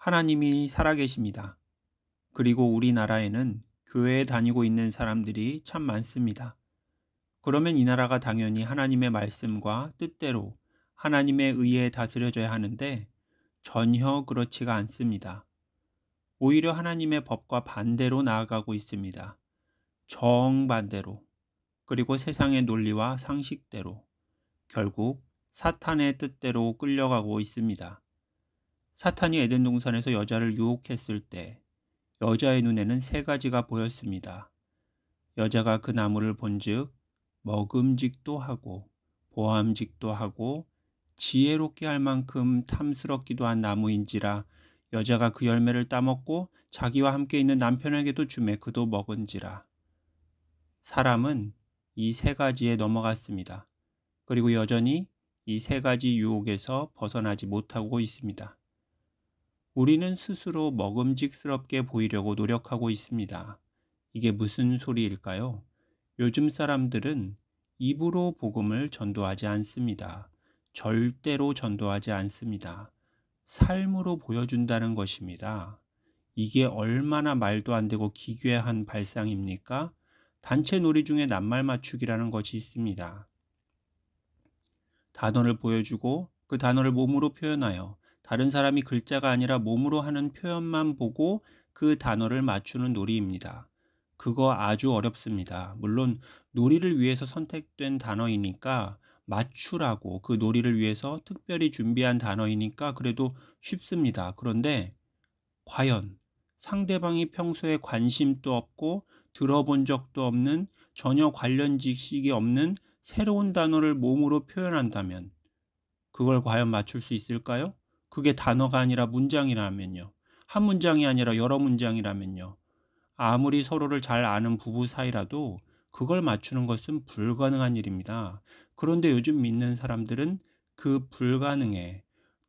하나님이 살아계십니다. 그리고 우리나라에는 교회에 다니고 있는 사람들이 참 많습니다. 그러면 이 나라가 당연히 하나님의 말씀과 뜻대로 하나님의 의에 다스려져야 하는데 전혀 그렇지가 않습니다. 오히려 하나님의 법과 반대로 나아가고 있습니다. 정반대로, 그리고 세상의 논리와 상식대로, 결국 사탄의 뜻대로 끌려가고 있습니다. 사탄이 에덴 동산에서 여자를 유혹했을 때 여자의 눈에는 세 가지가 보였습니다. 여자가 그 나무를 본즉 먹음직도 하고 보암직도 하고 지혜롭게 할 만큼 탐스럽기도 한 나무인지라 여자가 그 열매를 따먹고 자기와 함께 있는 남편에게도 주매 그도 먹은지라. 사람은 이 세 가지에 넘어갔습니다. 그리고 여전히 이 세 가지 유혹에서 벗어나지 못하고 있습니다. 우리는 스스로 먹음직스럽게 보이려고 노력하고 있습니다. 이게 무슨 소리일까요? 요즘 사람들은 입으로 복음을 전도하지 않습니다. 절대로 전도하지 않습니다. 삶으로 보여준다는 것입니다. 이게 얼마나 말도 안 되고 기괴한 발상입니까? 단체 놀이 중에 낱말 맞추기라는 것이 있습니다. 단어를 보여주고 그 단어를 몸으로 표현하여 다른 사람이 글자가 아니라 몸으로 하는 표현만 보고 그 단어를 맞추는 놀이입니다. 그거 아주 어렵습니다. 물론 놀이를 위해서 선택된 단어이니까 맞추라고 그 놀이를 위해서 특별히 준비한 단어이니까 그래도 쉽습니다. 그런데 과연 상대방이 평소에 관심도 없고 들어본 적도 없는 전혀 관련 지식이 없는 새로운 단어를 몸으로 표현한다면 그걸 과연 맞출 수 있을까요? 그게 단어가 아니라 문장이라면요. 한 문장이 아니라 여러 문장이라면요. 아무리 서로를 잘 아는 부부 사이라도 그걸 맞추는 것은 불가능한 일입니다. 그런데 요즘 믿는 사람들은 그 불가능에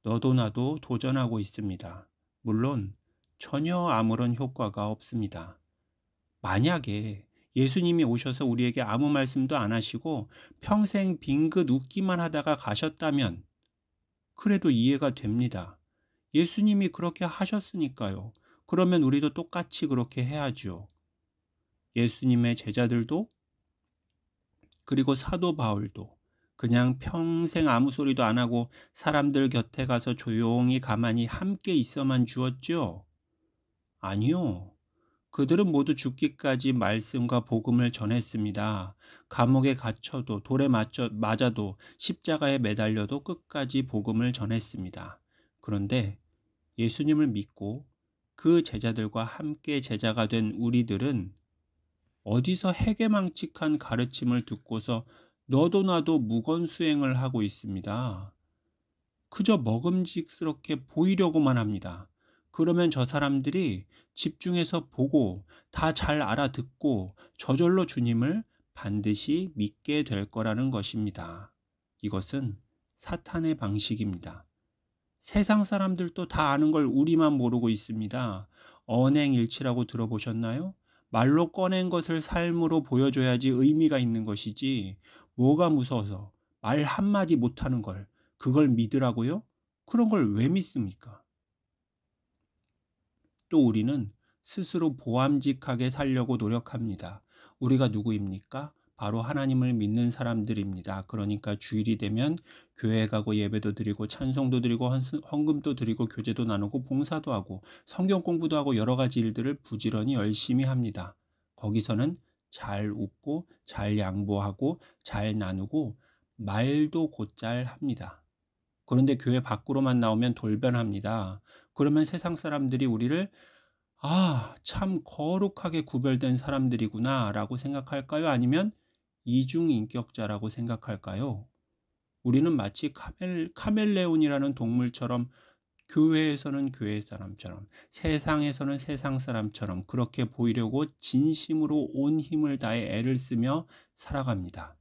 너도 나도 도전하고 있습니다. 물론 전혀 아무런 효과가 없습니다. 만약에 예수님이 오셔서 우리에게 아무 말씀도 안 하시고 평생 빙긋 웃기만 하다가 가셨다면 그래도 이해가 됩니다. 예수님이 그렇게 하셨으니까요. 그러면 우리도 똑같이 그렇게 해야죠. 예수님의 제자들도 그리고 사도 바울도 그냥 평생 아무 소리도 안 하고 사람들 곁에 가서 조용히 가만히 함께 있어만 주었죠? 아니요. 그들은 모두 죽기까지 말씀과 복음을 전했습니다. 감옥에 갇혀도 돌에 맞아도 십자가에 매달려도 끝까지 복음을 전했습니다. 그런데 예수님을 믿고 그 제자들과 함께 제자가 된 우리들은 어디서 해괴망측한 가르침을 듣고서 너도 나도 무건수행을 하고 있습니다. 그저 먹음직스럽게 보이려고만 합니다. 그러면 저 사람들이 집중해서 보고 다 잘 알아듣고 저절로 주님을 반드시 믿게 될 거라는 것입니다. 이것은 사탄의 방식입니다. 세상 사람들도 다 아는 걸 우리만 모르고 있습니다. 언행일치라고 들어보셨나요? 말로 꺼낸 것을 삶으로 보여줘야지 의미가 있는 것이지 뭐가 무서워서 말 한마디 못하는 걸 그걸 믿으라고요? 그런 걸 왜 믿습니까? 또 우리는 스스로 보암직하게 살려고 노력합니다. 우리가 누구입니까? 바로 하나님을 믿는 사람들입니다. 그러니까 주일이 되면 교회 가고 예배도 드리고 찬송도 드리고 헌금도 드리고 교제도 나누고 봉사도 하고 성경 공부도 하고 여러 가지 일들을 부지런히 열심히 합니다. 거기서는 잘 웃고 잘 양보하고 잘 나누고 말도 곧잘 합니다. 그런데 교회 밖으로만 나오면 돌변합니다. 그러면 세상 사람들이 우리를 참 거룩하게 구별된 사람들이구나 라고 생각할까요? 아니면 이중인격자라고 생각할까요? 우리는 마치 카멜레온이라는 동물처럼 교회에서는 교회 사람처럼 세상에서는 세상 사람처럼 그렇게 보이려고 진심으로 온 힘을 다해 애를 쓰며 살아갑니다.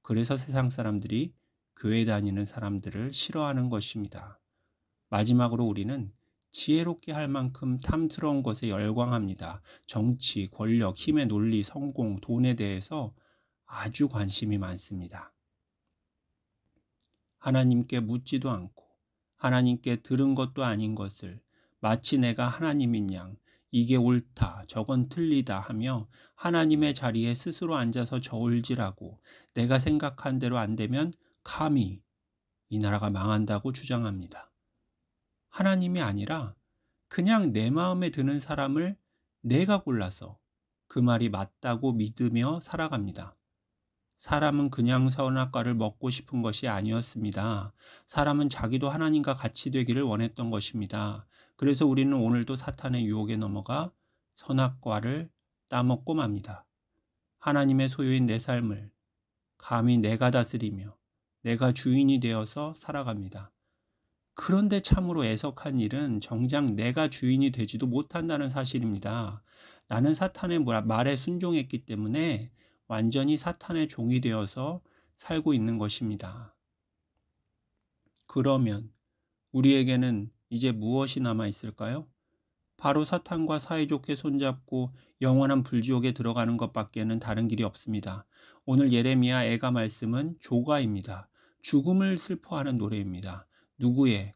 그래서 세상 사람들이 교회 다니는 사람들을 싫어하는 것입니다. 마지막으로 우리는 지혜롭게 할 만큼 탐스러운 것에 열광합니다. 정치, 권력, 힘의 논리, 성공, 돈에 대해서 아주 관심이 많습니다. 하나님께 묻지도 않고 하나님께 들은 것도 아닌 것을 마치 내가 하나님인 양 이게 옳다, 저건 틀리다 하며 하나님의 자리에 스스로 앉아서 저울질하고 내가 생각한 대로 안 되면 감히 이 나라가 망한다고 주장합니다. 하나님이 아니라 그냥 내 마음에 드는 사람을 내가 골라서 그 말이 맞다고 믿으며 살아갑니다. 사람은 그냥 선악과를 먹고 싶은 것이 아니었습니다. 사람은 자기도 하나님과 같이 되기를 원했던 것입니다. 그래서 우리는 오늘도 사탄의 유혹에 넘어가 선악과를 따먹고 맙니다. 하나님의 소유인 내 삶을 감히 내가 다스리며 내가 주인이 되어서 살아갑니다. 그런데 참으로 애석한 일은 정작 내가 주인이 되지도 못한다는 사실입니다. 나는 사탄의 말에 순종했기 때문에 완전히 사탄의 종이 되어서 살고 있는 것입니다. 그러면 우리에게는 이제 무엇이 남아 있을까요? 바로 사탄과 사이좋게 손잡고 영원한 불지옥에 들어가는 것밖에는 다른 길이 없습니다. 오늘 예레미야 애가 말씀은 조가입니다. 죽음을 슬퍼하는 노래입니다.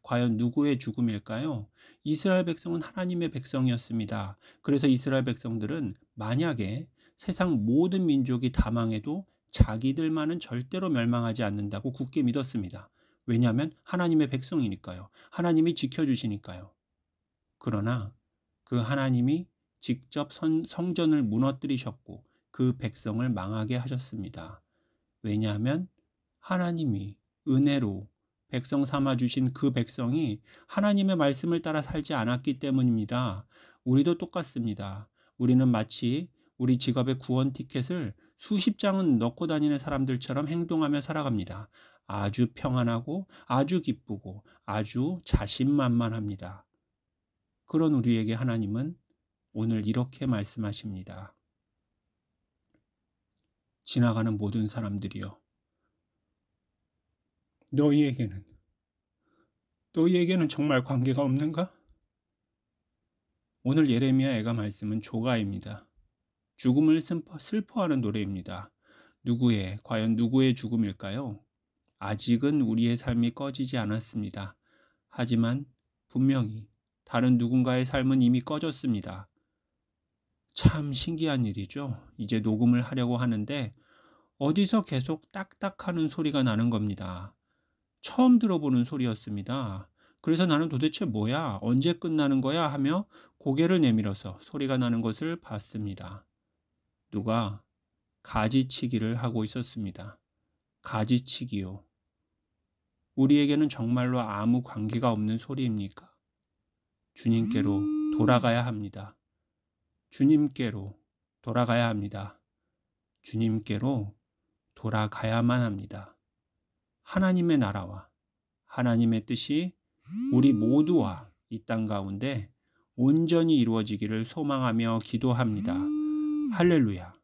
과연 누구의 죽음일까요? 이스라엘 백성은 하나님의 백성이었습니다. 그래서 이스라엘 백성들은 만약에 세상 모든 민족이 다 망해도 자기들만은 절대로 멸망하지 않는다고 굳게 믿었습니다. 왜냐하면 하나님의 백성이니까요. 하나님이 지켜주시니까요. 그러나 그 하나님이 직접 성전을 무너뜨리셨고 그 백성을 망하게 하셨습니다. 왜냐하면 하나님이 은혜로 백성 삼아주신 그 백성이 하나님의 말씀을 따라 살지 않았기 때문입니다. 우리도 똑같습니다. 우리는 마치 우리 지갑에 구원 티켓을 수십 장은 넣고 다니는 사람들처럼 행동하며 살아갑니다. 아주 평안하고 아주 기쁘고 아주 자신만만합니다. 그런 우리에게 하나님은 오늘 이렇게 말씀하십니다. 지나가는 모든 사람들이여, 너희에게는 정말 관계가 없는가? 오늘 예레미야 애가 말씀은 조가입니다. 죽음을 슬퍼하는 노래입니다. 과연 누구의 죽음일까요? 아직은 우리의 삶이 꺼지지 않았습니다. 하지만 분명히 다른 누군가의 삶은 이미 꺼졌습니다. 참 신기한 일이죠. 이제 녹음을 하려고 하는데 어디서 계속 딱딱하는 소리가 나는 겁니다. 처음 들어보는 소리였습니다. 그래서 나는 도대체 뭐야? 언제 끝나는 거야? 하며 고개를 내밀어서 소리가 나는 것을 봤습니다. 누가 가지치기를 하고 있었습니다. 가지치기요. 우리에게는 정말로 아무 관계가 없는 소리입니까? 주님께로 돌아가야 합니다. 주님께로 돌아가야 합니다. 주님께로 돌아가야만 합니다. 하나님의 나라와 하나님의 뜻이 우리 모두와 이 땅 가운데 온전히 이루어지기를 소망하며 기도합니다. 할렐루야.